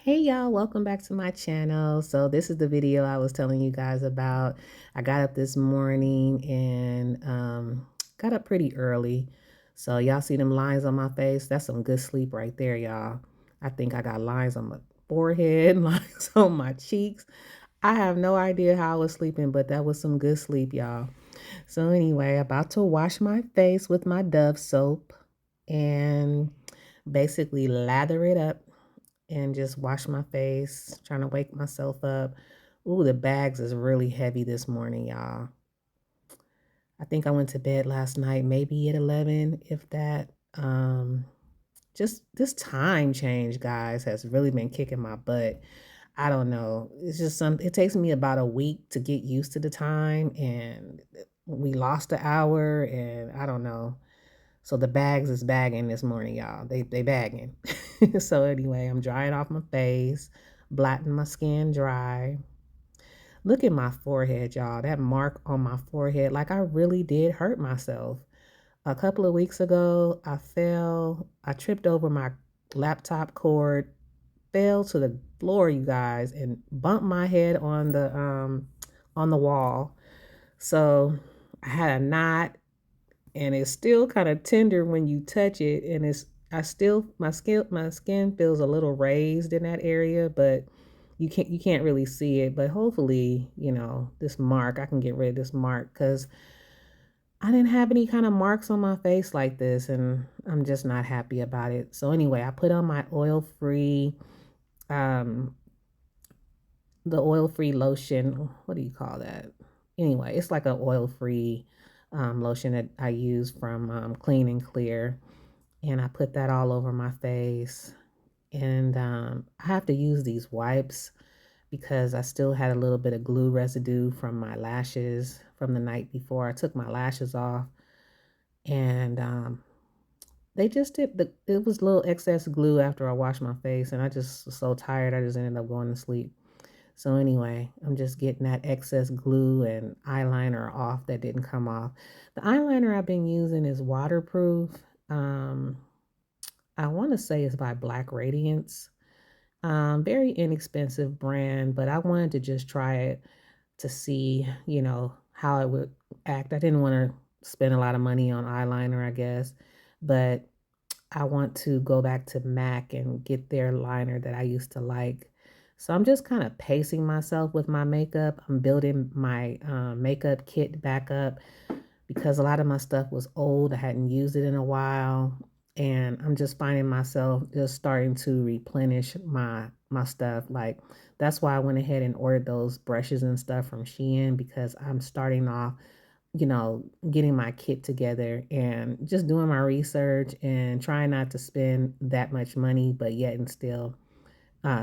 Hey y'all, welcome back to my channel. So this is the video I was telling you guys about. I got up this morning and got up pretty early. So y'all see them lines on my face? That's some good sleep right there, y'all. I think I got lines on my forehead, lines on my cheeks. I have no idea how I was sleeping, but that was some good sleep, y'all. So anyway, about to wash my face with my Dove soap and basically lather it up and just wash my face, trying to wake myself up. Ooh, the bags is really heavy this morning, y'all. I think I went to bed last night, maybe at 11, if that. Just this time change, guys, has really been kicking my butt. I don't know. It's just it takes me about a week to get used to the time, and we lost an hour, and I don't know. So the bags is bagging this morning, y'all. They bagging. So anyway, I'm drying off my face, blotting my skin dry. Look at my forehead, y'all. That mark on my forehead, like I really did hurt myself. A couple of weeks ago, I fell. I tripped over my laptop cord, fell to the floor, you guys, and bumped my head on the wall. So I had a knot and it's still kind of tender when you touch it, and it's I still my skin feels a little raised in that area, but you can't really see it. But hopefully, this mark, I can get rid of this mark because I didn't have any kind of marks on my face like this, and I'm just not happy about it. So anyway, I put on my um oil-free lotion. What do you call that? Anyway, it's like an oil-free lotion that I use from Clean and Clear, and I put that all over my face. And I have to use these wipes because I still had a little bit of glue residue from my lashes from the night before I took my lashes off, and they just did it was a little excess glue after I washed my face, and I just was so tired I just ended up going to sleep. So anyway, I'm just getting that excess glue and eyeliner off that didn't come off. The eyeliner I've been using is waterproof. Um, I want to say it's by Black Radiance. Very inexpensive brand, but I wanted to just try it to see, how it would act. I didn't want to spend a lot of money on eyeliner, I guess, but I want to go back to MAC and get their liner that I used to like. So I'm just kind of pacing myself with my makeup. I'm building my makeup kit back up because a lot of my stuff was old. I hadn't used it in a while, and I'm just finding myself just starting to replenish my stuff. Like that's why I went ahead and ordered those brushes and stuff from Shein, because I'm starting off, getting my kit together and just doing my research and trying not to spend that much money, but yet and still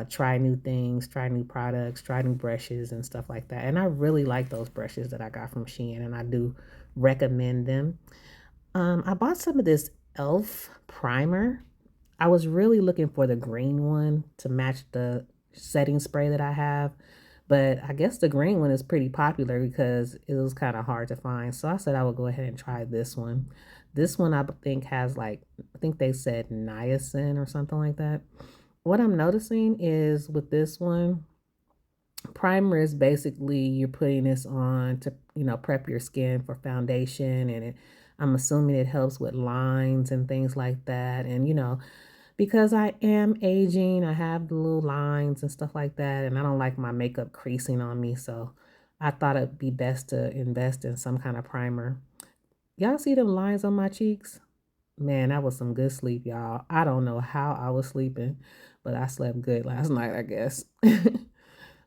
try new things, try new products, try new brushes and stuff like that. And I really like those brushes that I got from Shein, and I do recommend them. I bought some of this e.l.f. primer. I was really looking for the green one to match the setting spray that I have, but I guess the green one is pretty popular because it was kind of hard to find. So I said I would go ahead and try this one. This one I think has like, I think they said niacin or something like that. What I'm noticing is with this one, primer is basically you're putting this on to, prep your skin for foundation, and I'm assuming it helps with lines and things like that. And, because I am aging, I have the little lines and stuff like that, and I don't like my makeup creasing on me. So I thought it'd be best to invest in some kind of primer. Y'all see them lines on my cheeks? Man, that was some good sleep, y'all. I don't know how I was sleeping, but I slept good last night, I guess.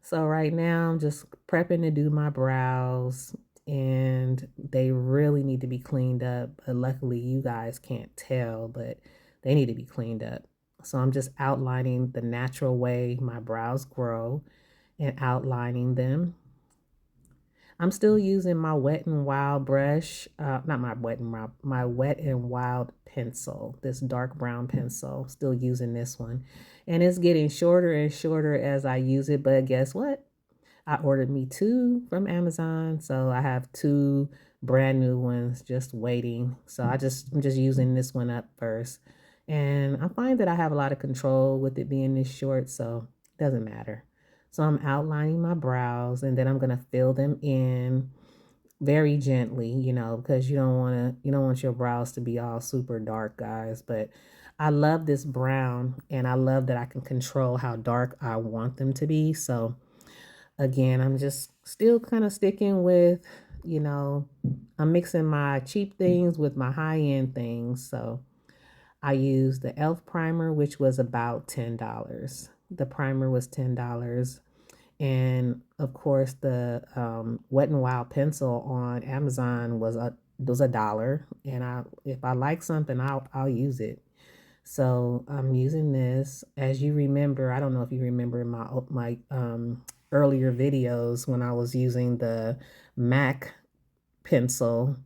So right now I'm just prepping to do my brows, and they really need to be cleaned up. But luckily you guys can't tell, but they need to be cleaned up. So I'm just outlining the natural way my brows grow and outlining them. I'm still using my Wet and Wild brush, not my Wet and Wild, my Wet and Wild pencil, this dark brown pencil. Still using this one, and it's getting shorter and shorter as I use it. But guess what? I ordered me two from Amazon, so I have two brand new ones just waiting. So I'm just using this one up first, and I find that I have a lot of control with it being this short. So Doesn't matter. So I'm outlining my brows, and then I'm going to fill them in very gently, because you don't want your brows to be all super dark, guys. But I love this brown, and I love that I can control how dark I want them to be. So again, I'm just still kind of sticking with, you know, I'm mixing my cheap things with my high-end things. So I used the e.l.f. primer, which was about $10. The primer was $10. And of course, the Wet n Wild pencil on Amazon was a dollar. And if I like something, I'll use it. So I'm using this. As you remember, I don't know if you remember my earlier videos when I was using the MAC pencil,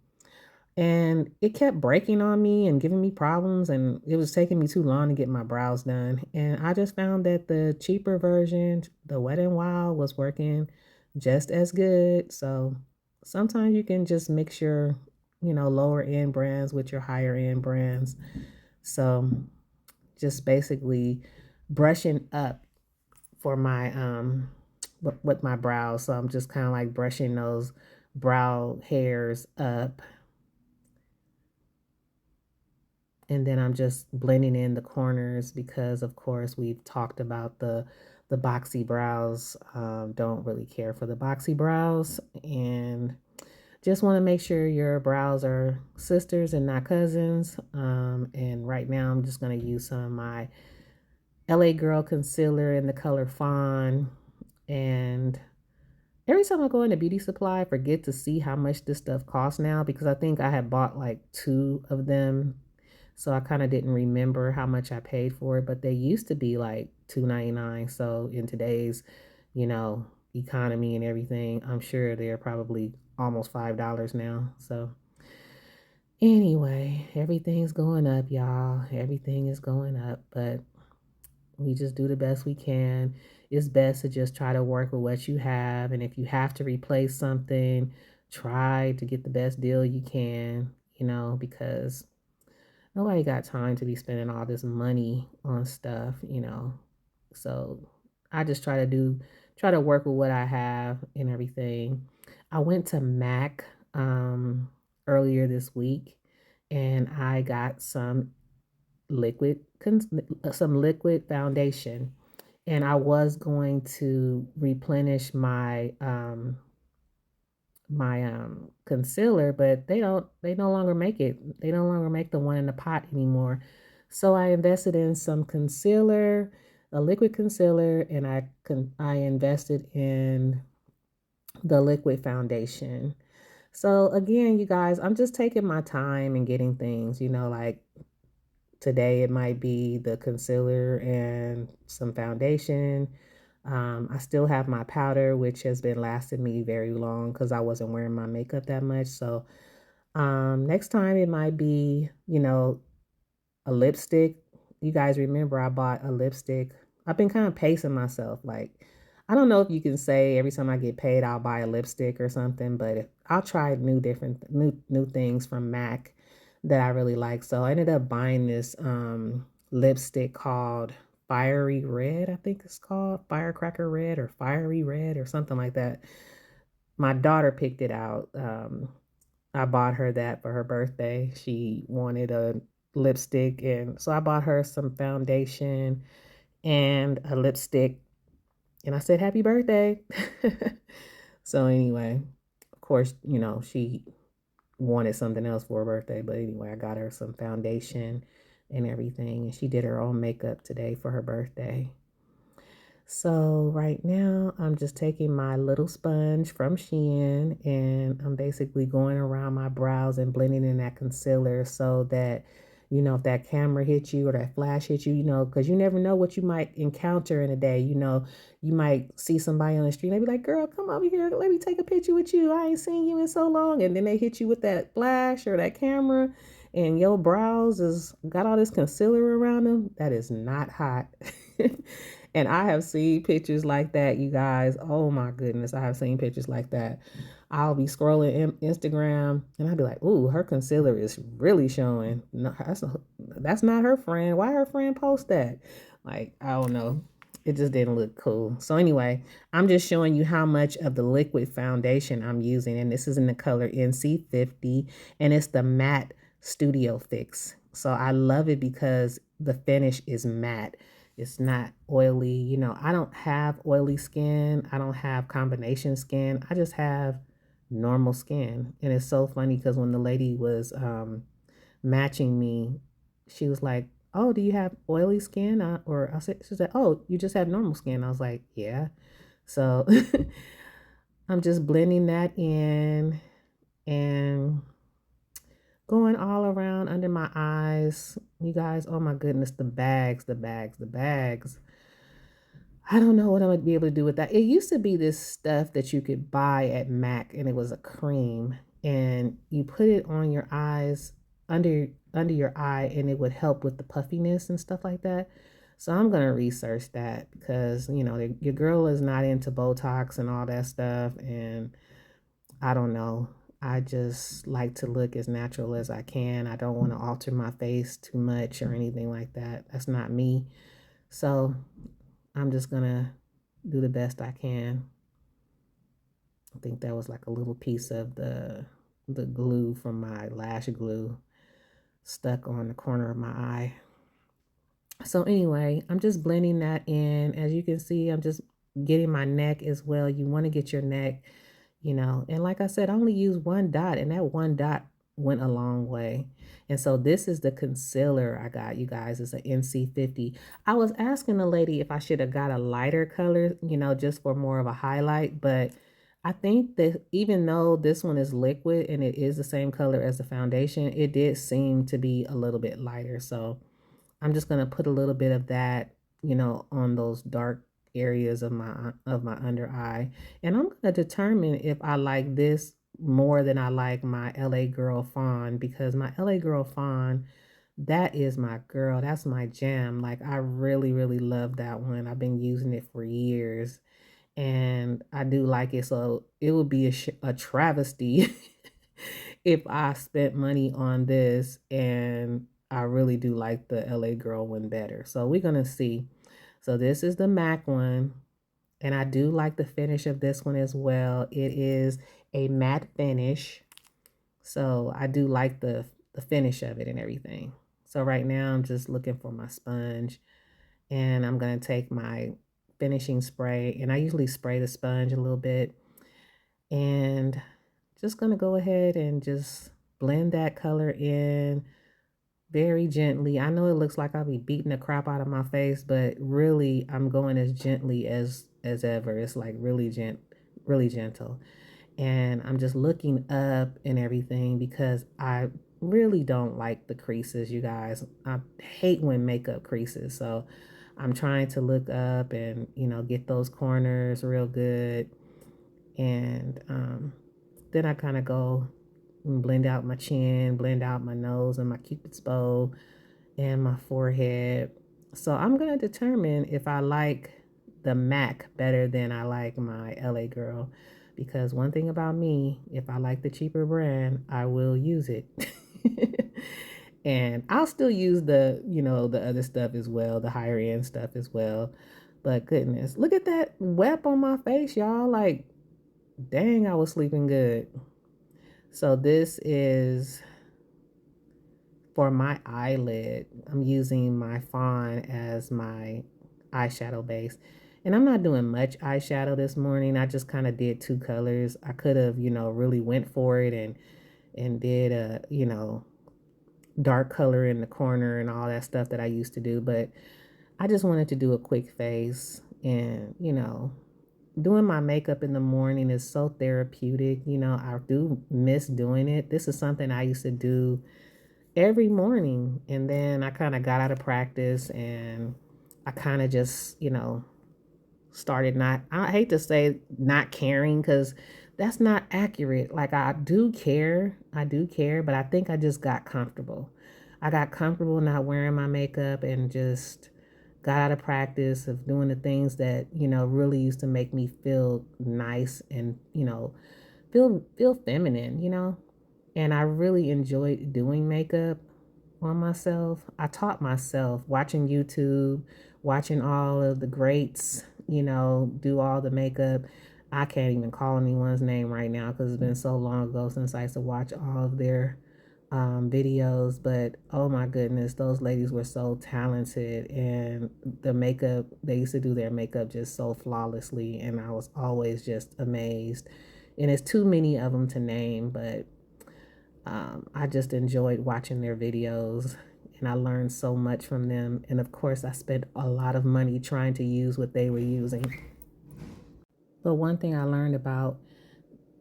and it kept breaking on me and giving me problems, and it was taking me too long to get my brows done. And I just found that the cheaper version, the Wet n Wild, was working just as good. So sometimes you can just mix your, lower end brands with your higher end brands. So just basically brushing up for my with my brows. So I'm just kind of like brushing those brow hairs up, and then I'm just blending in the corners because of course we've talked about the boxy brows. Don't really care for the boxy brows, and just want to make sure your brows are sisters and not cousins. And right now I'm just going to use some of my LA Girl concealer in the color Fawn. And every time I go into beauty supply, I forget to see how much this stuff costs now, because I think I had bought like two of them. So I kind of didn't remember how much I paid for it, but they used to be like $2.99. So in today's, economy and everything, I'm sure they're probably almost $5 now. So anyway, everything's going up, y'all. Everything is going up, but we just do the best we can. It's best to just try to work with what you have. And if you have to replace something, try to get the best deal you can, because nobody got time to be spending all this money on stuff. So I just try to work with what I have and everything. I went to MAC earlier this week, and I got liquid some liquid foundation, and I was going to replenish my concealer, but they no longer make it. They no longer make the one in the pot anymore. So I invested in some concealer, a liquid concealer, and I invested in the liquid foundation. So again, you guys, I'm just taking my time and getting things, like today it might be the concealer and some foundation. I still have my powder, which has been lasting me very long because I wasn't wearing my makeup that much. So next time it might be, a lipstick. You guys remember I bought a lipstick. I've been kind of pacing myself. Like, I don't know if you can say every time I get paid, I'll buy a lipstick or something, but I'll try new things from MAC that I really like. So I ended up buying this lipstick called Fiery Red. I think it's called Firecracker Red or Fiery Red or something like that. My daughter picked it out. I bought her that for her birthday. She wanted a lipstick, and so I bought her some foundation and a lipstick, and I said happy birthday. So anyway, of course, she wanted something else for her birthday, but anyway, I got her some foundation and everything, and she did her own makeup today for her birthday. So right now I'm just taking my little sponge from Shein, and I'm basically going around my brows and blending in that concealer so that, if that camera hits you or that flash hits you, because you never know what you might encounter in a day. You might see somebody on the street and they be like, girl, come over here. Let me take a picture with you. I ain't seen you in so long. And then they hit you with that flash or that camera, and your brows is got all this concealer around them. That is not hot. And I have seen pictures like that, you guys. Oh my goodness, I have seen pictures like that. I'll be scrolling Instagram and I'll be like, ooh, her concealer is really showing. No, that's not her friend. Why her friend post that? Like, I don't know. It just didn't look cool. So anyway, I'm just showing you how much of the liquid foundation I'm using. And this is in the color NC50. And it's the matte Studio Fix. So I love it because the finish is matte. It's not oily. You know, I don't have oily skin. I don't have combination skin. I just have normal skin. And it's so funny because when the lady was matching me, she was like, "Oh, do you have oily skin?" Or I said, she said, "Oh, you just have normal skin." I was like, "Yeah." So I'm just blending that in and going all around under my eyes. You guys, oh my goodness, the bags, the bags, the bags. I don't know what I'm gonna be able to do with that. It used to be this stuff that you could buy at Mac, and it was a cream, and you put it on your eyes under your eye, and it would help with the puffiness and stuff like that. So I'm gonna research that because you know your girl is not into Botox and all that stuff, and I don't know. I just like to look as natural as I can. I don't want to alter my face too much or anything like that. That's not me. So I'm just gonna do the best I can. I think that was like a little piece of the glue from my lash glue stuck on the corner of my eye. So anyway, I'm just blending that in. As you can see, I'm just getting my neck as well. You want to get your neck, you know. And like I said, I only use one dot, and that one dot went a long way. And so this is the concealer I got, you guys. It's an NC50. I was asking the lady if I should have got a lighter color, you know, just for more of a highlight, but I think that even though this one is liquid and it is the same color as the foundation, it did seem to be a little bit lighter. So I'm just gonna put a little bit of that, you know, on those dark areas of my under eye. And I'm gonna determine if I like this more than I like my LA Girl Fawn, because my LA Girl Fawn, that is my girl. That's my jam. Like I really, really love that one. I've been using it for years and I do like it. So it would be a travesty if I spent money on this, and I really do like the LA Girl one better. So we're gonna see. So this is the MAC one, and I do like the finish of this one as well. It is a matte finish, so I do like the finish of it and everything. So right now I'm just looking for my sponge, and I'm gonna take my finishing spray, and I usually spray the sponge a little bit, and just gonna go ahead and just blend that color in very gently. I know it looks like I'll be beating the crap out of my face, but really I'm going as gently as ever. It's like really gentle. And I'm just looking up and everything because I really don't like the creases, you guys. I hate when makeup creases. So I'm trying to look up and, you know, get those corners real good. And then I kind of go and blend out my chin, blend out my nose and my cupid's bow and my forehead. So I'm going to determine if I like the MAC better than I like my LA Girl. Because one thing about me, if I like the cheaper brand, I will use it. And I'll still use the, you know, the other stuff as well, the higher end stuff as well. But goodness, look at that web on my face, y'all. Like, dang, I was sleeping good. So this is for my eyelid. I'm using my Fawn as my eyeshadow base. And I'm not doing much eyeshadow this morning. I just kind of did two colors. I could have, you know, really went for it and did a, you know, dark color in the corner and all that stuff that I used to do, but I just wanted to do a quick face. And, you know, doing my makeup in the morning is so therapeutic. You know, I do miss doing it. This is something I used to do every morning. And then I kind of got out of practice and I kind of just, you know, started not, I hate to say not caring because that's not accurate. Like I do care, but I think I just got comfortable. I got comfortable not wearing my makeup and just got out of practice of doing the things that, you know, really used to make me feel nice and, you know, feel feminine, you know? And I really enjoyed doing makeup on myself. I taught myself watching YouTube, watching all of the greats, do all the makeup. I can't even call anyone's name right now because it's been so long ago since I used to watch all of their videos. But oh my goodness, those ladies were so talented, and the makeup, they used to do their makeup just so flawlessly, and I was always just amazed. And it's too many of them to name, but I just enjoyed watching their videos, and I learned so much from them. And of course, I spent a lot of money trying to use what they were using. But one thing I learned about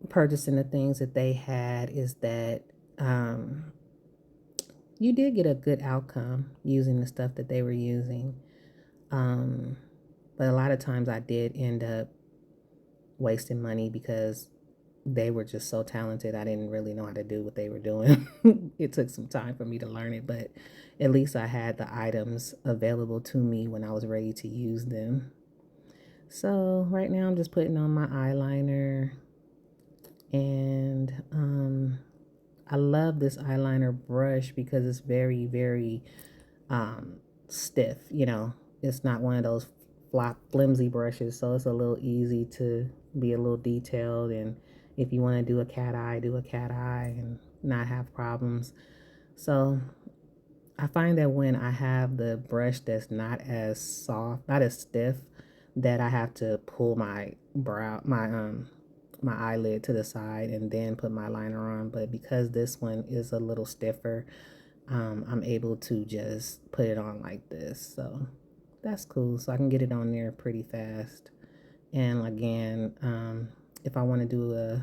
purchasing the things that they had is that um, you did get a good outcome using the stuff that they were using. Um, but a lot of times I did end up wasting money because they were just so talented. I didn't really know how to do what they were doing. It took some time for me to learn it, but at least I had the items available to me when I was ready to use them. So right now I'm just putting on my eyeliner, and I love this eyeliner brush because it's very, very um, stiff. It's not one of those flop, flimsy brushes, so it's a little easy to be a little detailed. And if you want to do a cat eye and not have problems. So I find that when I have the brush that's not as soft, not as stiff, that I have to pull my eyelid to the side and then put my liner on. But because this one is a little stiffer, I'm able to just put it on like this. So that's cool. So I can get it on there pretty fast. And again, if I want to do a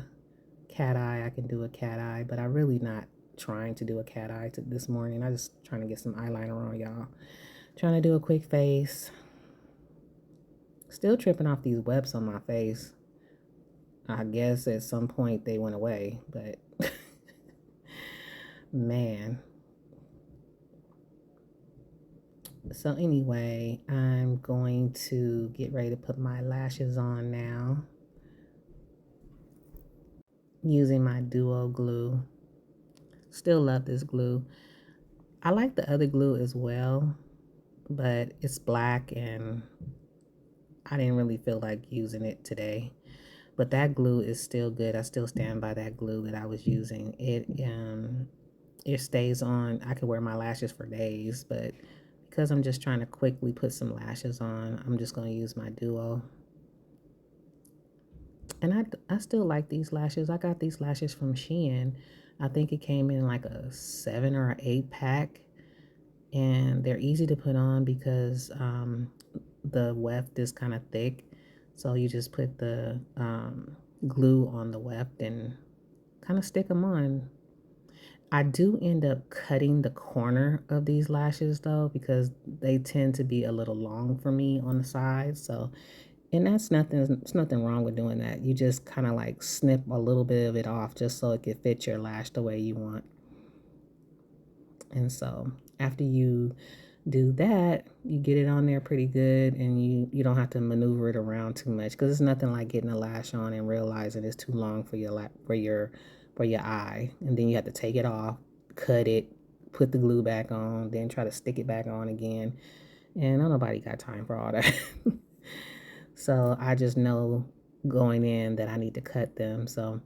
cat eye, I can do a cat eye, but I'm really not trying to do a cat eye this morning. I just trying to get some eyeliner on, y'all. Trying to do a quick face. Still tripping off these webs on my face. I guess at some point they went away, but man. So anyway, I'm going to get ready to put my lashes on now using my Duo glue. Still love this glue. I like the other glue as well, but it's black and I didn't really feel like using it today. But that glue is still good. I still stand by that glue that I was using. It stays on. I could wear my lashes for days, but because I'm just trying to quickly put some lashes on, I'm just going to use my Duo. And I still like these lashes. I got these lashes from Shein. I think it came in like a 7 or 8 pack. And they're easy to put on because the weft is kind of thick. So you just put the glue on the weft and kind of stick them on. I do end up cutting the corner of these lashes though, because they tend to be a little long for me on the sides. So, and there's nothing wrong with doing that. You just kind of like snip a little bit of it off just so it can fit your lash the way you want. And so after you do that, you get it on there pretty good, and you don't have to maneuver it around too much, because it's nothing like getting a lash on and realizing it's too long for your eye, and then you have to take it off, cut it, put the glue back on, then try to stick it back on again. And nobody got time for all that. So I just know going in that I need to cut them. So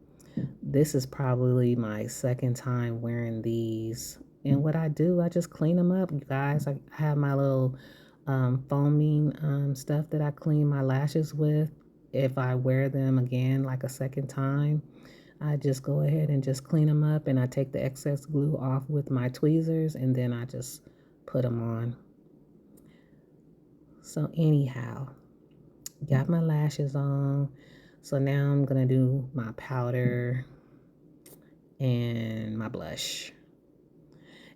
this is probably my second time wearing these. And what I do, I just clean them up, you guys. I have my little foaming stuff that I clean my lashes with. If I wear them again like a second time, I just go ahead and just clean them up, and I take the excess glue off with my tweezers, and then I just put them on. So anyhow, got my lashes on. So now I'm gonna do my powder and my blush.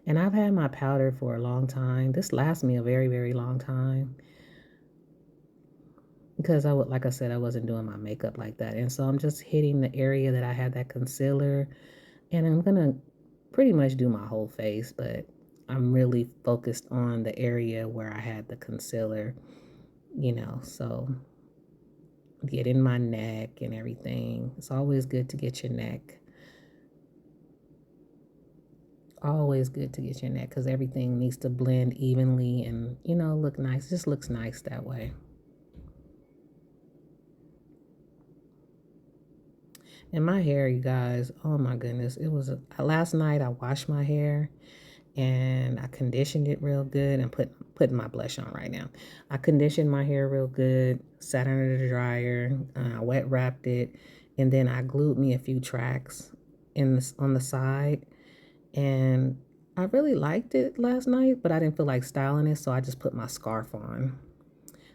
And I've had my powder for a long time. This lasts me a very, very long time because like I said, I wasn't doing my makeup like that. And so I'm just hitting the area that I had that concealer, and I'm gonna pretty much do my whole face, but I'm really focused on the area where I had the concealer, so get in my neck and everything. It's always good to get your neck always good to get your neck because everything needs to blend evenly and, look nice. It just looks nice that way. And my hair, you guys, oh my goodness. Last night I washed my hair and I conditioned it real good and putting my blush on right now. I conditioned my hair real good, sat under the dryer, I wet wrapped it, and then I glued me a few tracks on the side. And I really liked it last night, but I didn't feel like styling it, so I just put my scarf on.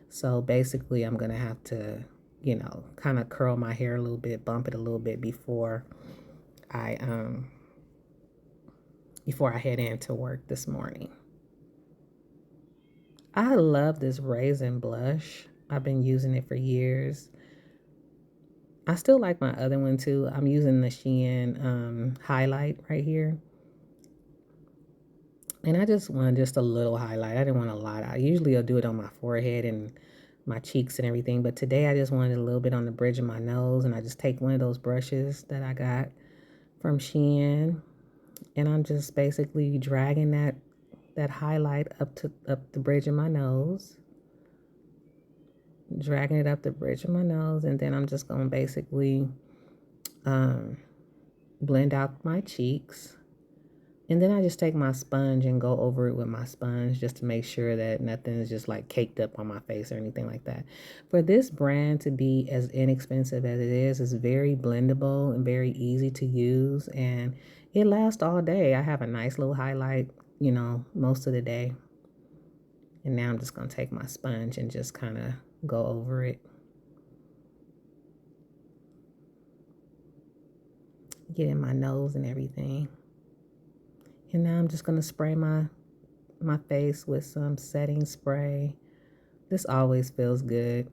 So basically, I'm gonna have to, kind of curl my hair a little bit, bump it a little bit I um before I head into work this morning. I love this raisin blush. I've been using it for years. I still like my other one too. I'm using the Shein highlight right here. And I just want just a little highlight. I didn't want a lot. I usually will do it on my forehead and my cheeks and everything. But today I just wanted a little bit on the bridge of my nose. And I just take one of those brushes that I got from Shein. And I'm just basically dragging that highlight up the bridge of my nose. Dragging it up the bridge of my nose. And then I'm just going to basically blend out my cheeks. And then I just take my sponge and go over it with my sponge just to make sure that nothing is just like caked up on my face or anything like that. For this brand to be as inexpensive as it is, it's very blendable and very easy to use. And it lasts all day. I have a nice little highlight, most of the day. And now I'm just going to take my sponge and just kind of go over it. Get in my nose and everything. And now I'm just going to spray my face with some setting spray. This always feels good.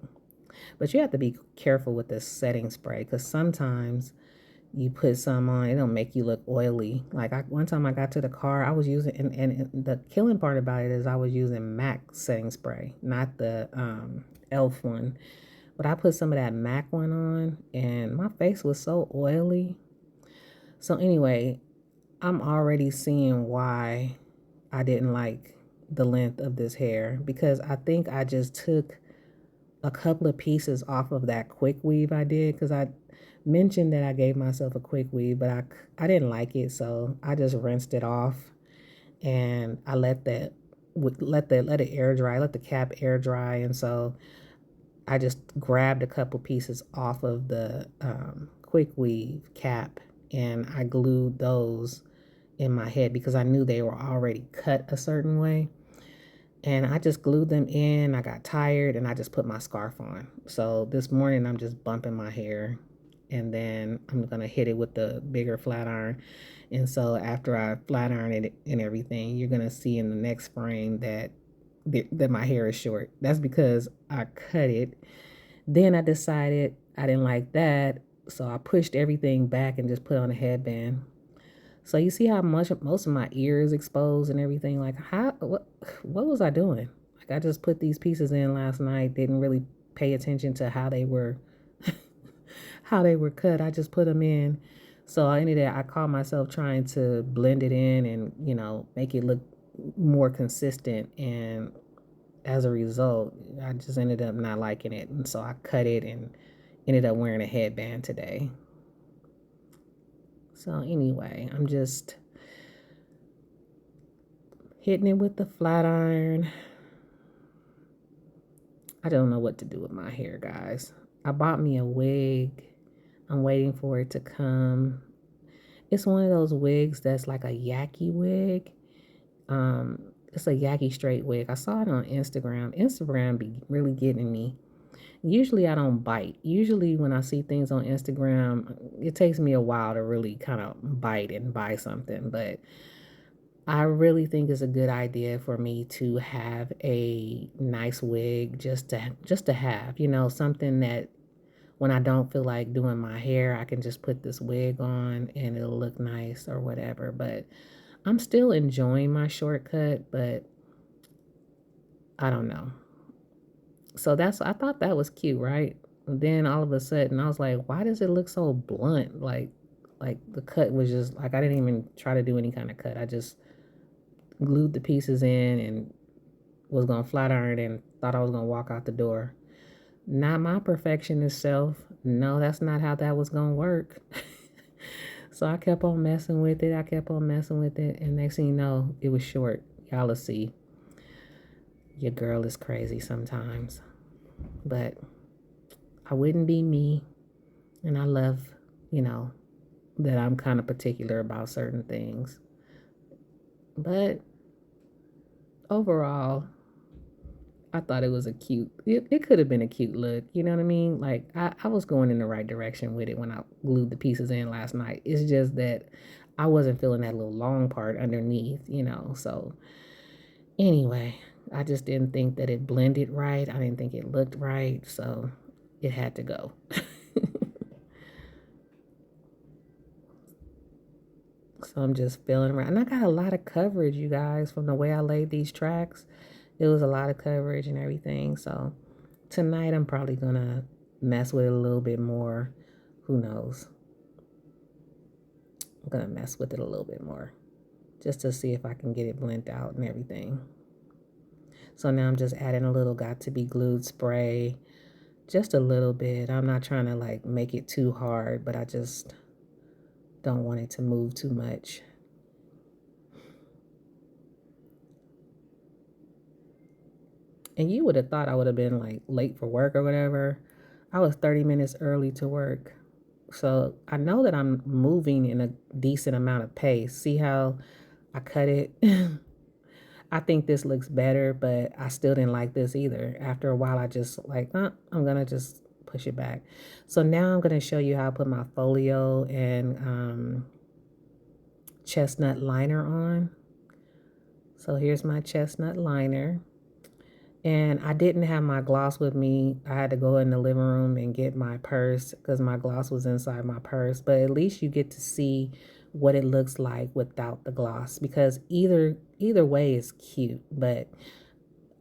But you have to be careful with this setting spray because sometimes you put some on, it'll make you look oily. Like one time I got to the car, I was using, and the killing part about it is I was using MAC setting spray, not the e.l.f. one. But I put some of that MAC one on and my face was so oily. So anyway, I'm already seeing why I didn't like the length of this hair because I think I just took a couple of pieces off of that quick weave I did because I mentioned that I gave myself a quick weave, but I didn't like it, so I just rinsed it off and I let it air dry, let the cap air dry, and so I just grabbed a couple pieces off of the quick weave cap and I glued those in my head because I knew they were already cut a certain way. And I just glued them in. I got tired and I just put my scarf on. So this morning I'm just bumping my hair and then I'm going to hit it with the bigger flat iron. And so after I flat iron it and everything, you're going to see in the next frame that my hair is short. That's because I cut it. Then I decided I didn't like that. So I pushed everything back and just put on a headband. So you see how much most of my ears exposed and everything. Like what was I doing? Like I just put these pieces in last night. Didn't really pay attention to how they were cut. I just put them in. So I caught myself trying to blend it in and make it look more consistent. And as a result, I just ended up not liking it. And so I cut it and ended up wearing a headband today. So anyway, I'm just hitting it with the flat iron. I don't know what to do with my hair, guys. I bought me a wig. I'm waiting for it to come. It's one of those wigs that's like a yaki wig. It's a yaki straight wig. I saw it on Instagram. Instagram be really getting me. Usually I don't bite. Usually when I see things on Instagram, it takes me a while to really kind of bite and buy something. But I really think it's a good idea for me to have a nice wig just to have, something that when I don't feel like doing my hair, I can just put this wig on and it'll look nice or whatever. But I'm still enjoying my shortcut, but I don't know. So I thought that was cute, right? And then all of a sudden I was like, why does it look so blunt? Like Like the cut was just like I didn't even try to do any kind of cut. I just glued the pieces in and was gonna flat iron and thought I was gonna walk out the door. Not my perfectionist self. No, that's not how that was gonna work. So I kept on messing with it. I kept on messing with it, and next thing you know, it was short. Y'all will see. Your girl is crazy sometimes, but I wouldn't be me, and I love, you know, that I'm kind of particular about certain things. But overall, I thought it was it could have been a cute look. You know what I mean? Like, I was going in the right direction with it when I glued the pieces in last night. It's just that I wasn't feeling that little long part underneath, you know? So, anyway, I just didn't think that it blended right. I didn't think it looked right. So, it had to go. So, I'm just feeling around. And I got a lot of coverage, you guys, from the way I laid these tracks. It was a lot of coverage and everything. So, tonight I'm probably gonna mess with it a little bit more. Who knows? I'm gonna mess with it a little bit more just to see if I can get it blended out and everything. So now I'm just adding a little got to be glued spray, just a little bit. I'm not trying to like make it too hard, but I just don't want it to move too much. And you would have thought I would have been like late for work or whatever. I was 30 minutes early to work. So I know that I'm moving in a decent amount of pace. See how I cut it? I think this looks better, but I still didn't like this either. After a while, I just like, I'm going to just push it back. So now I'm going to show you how I put my folio and chestnut liner on. So here's my chestnut liner. And I didn't have my gloss with me. I had to go in the living room and get my purse because my gloss was inside my purse. But at least you get to see what it looks like without the gloss, because either way is cute, but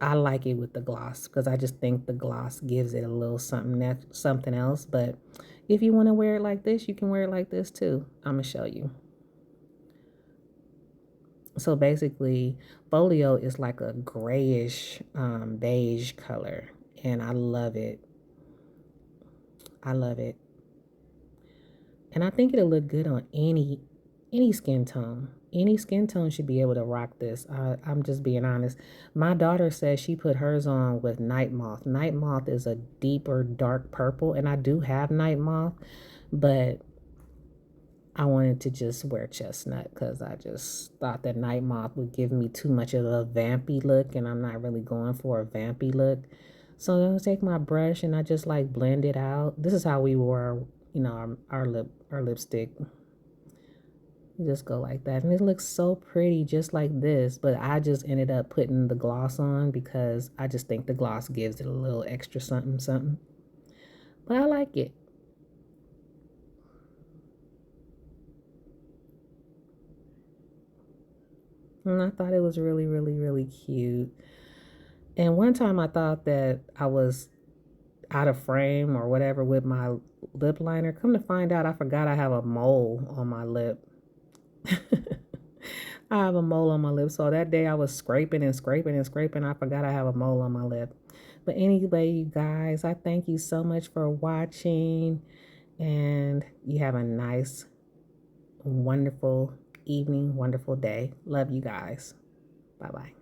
I like it with the gloss because I just think the gloss gives it a little something else. But if you want to wear it like this, you can wear it like this too. I'm gonna show you. So basically, folio is like a grayish beige color, and I love it. I love it. And I think it'll look good on any skin tone. Any skin tone should be able to rock this. I'm just being honest. My daughter says she put hers on with night moth. Night moth is a deeper dark purple, and I do have night moth, but I wanted to just wear chestnut because I just thought that night moth would give me too much of a vampy look, and I'm not really going for a vampy look. So I'm gonna take my brush and I just like blend it out. This is how we wore, you know, our lipstick. You just go like that, and it looks so pretty just like this. But I just ended up putting the gloss on because I just think the gloss gives it a little extra something something. But I like it. And I thought it was really, really, really cute. And one time I thought that I was out of frame or whatever with my lip liner. Come to find out, I forgot I have a mole on my lip. I have a mole on my lip. So that day I was scraping and scraping and scraping. I forgot I have a mole on my lip. But anyway, you guys, I thank you so much for watching. And you have a nice, wonderful evening, wonderful day. Love you guys. Bye bye.